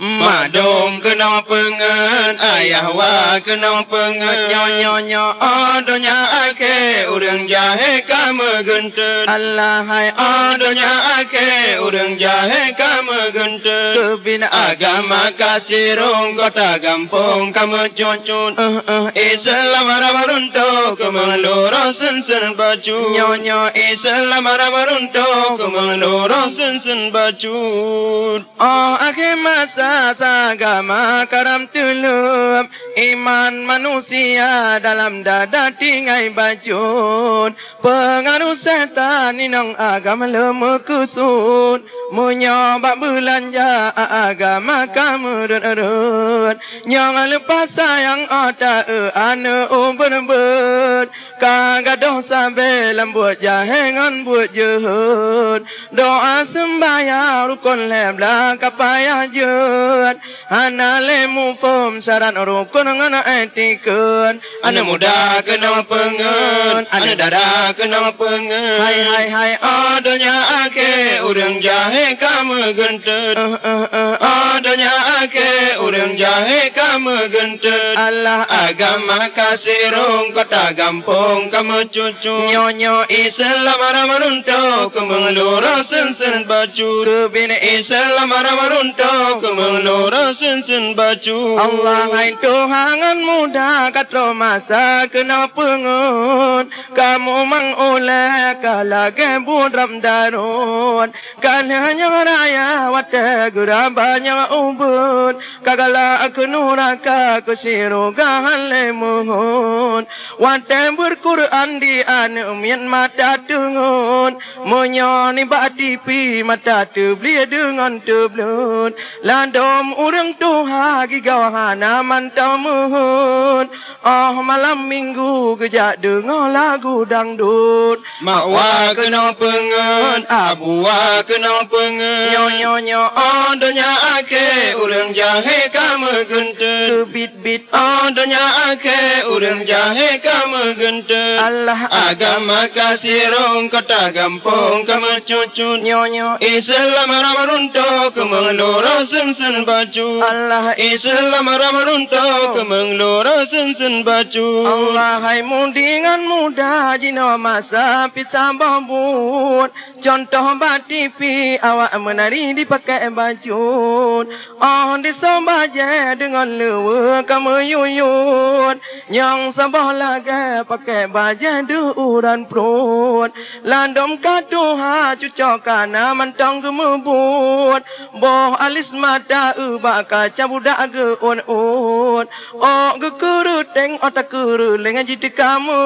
Mak dong kena pengen, ayah wa kena pengen. Nyo adonya ake urang jahe kama genten. Allah hai Adonya ake urang jahe kama genten. kebina Agama kasirong kota gampong kama cucun. Islam rabarunto kemengloro sensen baju. Nyo Islam rabarunto kemengloro sensen baju. akhir masa sagama karam tulum iman manusia dalam dada tinggai bacun pengaruh setan ninong agama lemah kusun menyoba belanja agama kamu dan jangan lupa sayang otak ane ber kagak dosa belam buat jahengan buat jehud doa sembahyang rukun lebla kapaya jehud ana lemu pom syarat rukun ngana etikun Ana muda kena pengen, ana dada kena pengen. hai Adonya ake urang jahe kama genten. Adonya ake urang jahe kama genten. Allah Agama kasirong kota gampong kama cucu. nyo Islam ramarunto kemengloro sensen baju. kebina Islam ramarunto kemengloro sensen baju. Allah hai Tuhan muda katro masa kena pengun kamu mangoleh kalage budram darun kalanya raya wate gurabanya ubun kagala akunuraka kusiru gahale muhun wate berquran di anu mian mata tungun monyoni batipi mata tubli dengan tublun landom urang tuha gigawahana mantau muhun malam minggu gejak dengar lagu dangdut Mak wa kena pengen, abu wa kena pengen. nyo Adonya ake urang jahe kama genten. kebit Adonya ake urang jahe kama genten. Allah Agama kasirong kota gampong kama cucun. nyo Islam ramarunto kemengloro sensen baju. Allah Islam ramarunto kemengloro sensen baju. Allah hai mundingan muda jino masa pizza bambun contoh batipi awak menari dipakai baju di sambaje dengan lewa kamu yuyun yang sabah lagi pakai baja duran perut landom katuha cucok kana mentang gemebut boh alis mata ubah kaca budak ge un ge kuruteng otak kuruleng jadi kamu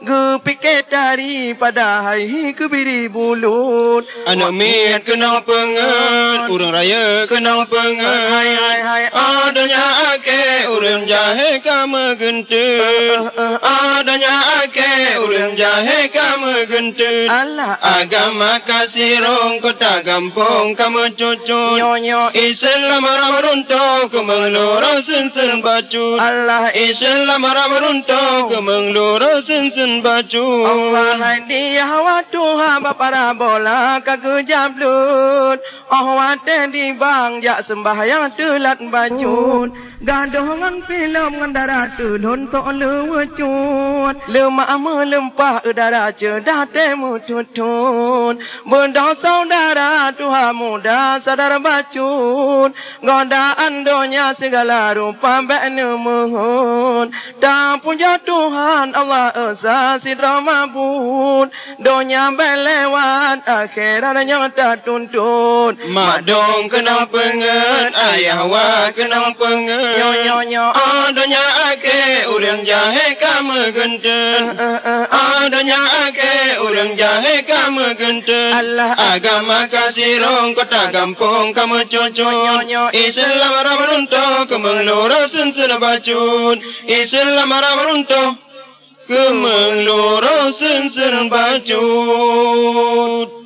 ge pikir daripada hai kebiri bulut Anak miat kena pengen, urang raya kena pengen. hai Adanya ake urang jahe kama genten. Adanya ake urang jahe kama genten. Allah Agama kasirong kota gampong kama cucu. nyo Islam ramarunto kemengloro sensen baju. Allah Islam ramarunto kemengloro sensen baju. Allah hai dia waktu hamba parabola kagejam lut wate di bang jak sembahyang telat bajun gadongan film ngandara tulun tok lewcut lemak melempah udara cedah temu tutun benda saudara Tuhan muda sadar bacun godaan donya segala rupa bekne mohon tak punya Tuhan Allah esa sidra mabun donya belewat akhiratnya tak tuntun Mak dong kena pengen, ayah wa kena pengen. nyo Adanya ake urang jahe kama genten. Adanya ake urang jahe kama genten. Allah Agama kasirong kota gampong kama cucu. Islam ramarunto kemengloro sensen bacun. Islam ramarunto kemengloro sensen bacun.